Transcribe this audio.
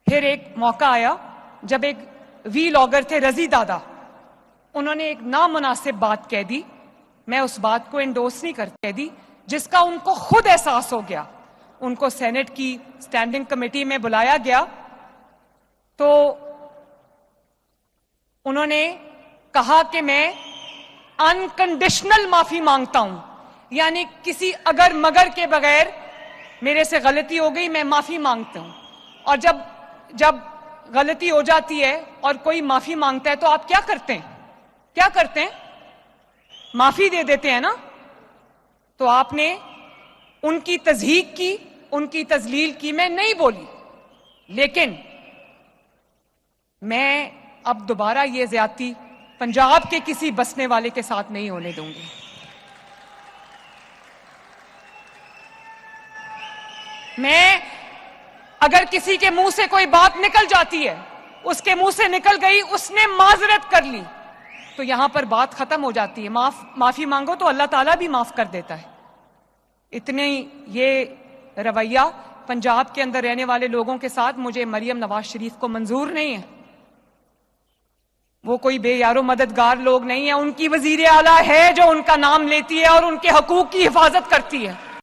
फिर एक मौका आया जब एक वीलॉगर थे रजी दादा, उन्होंने एक नामुनासिब बात कह दी। मैं उस बात को एंडोर्स नहीं करती दी, जिसका उनको खुद एहसास हो गया। उनको सेनेट की स्टैंडिंग कमेटी में बुलाया गया तो उन्होंने कहा कि मैं अनकंडीशनल माफी मांगता हूं, यानी किसी अगर मगर के बगैर मेरे से गलती हो गई, मैं माफी मांगता हूं। और जब जब गलती हो जाती है और कोई माफी मांगता है तो आप क्या करते हैं? क्या करते हैं? माफी दे देते हैं ना। तो आपने उनकी तज़हीक की, उनकी तजलील की, मैं नहीं बोली, लेकिन मैं अब दोबारा ये ज्यादती पंजाब के किसी बसने वाले के साथ नहीं होने दूंगी। मैं अगर किसी के मुंह से कोई बात निकल जाती है, उसके मुंह से निकल गई, उसने माजरत कर ली, तो यहां पर बात खत्म हो जाती है। माफी मांगो तो अल्लाह ताला भी माफ कर देता है। इतने ये रवैया पंजाब के अंदर रहने वाले लोगों के साथ मुझे मरियम नवाज शरीफ को मंजूर नहीं है। वो कोई बेयारो मददगार लोग नहीं है, उनकी वजीर आला है जो उनका नाम लेती है और उनके हकूक की हिफाजत करती है।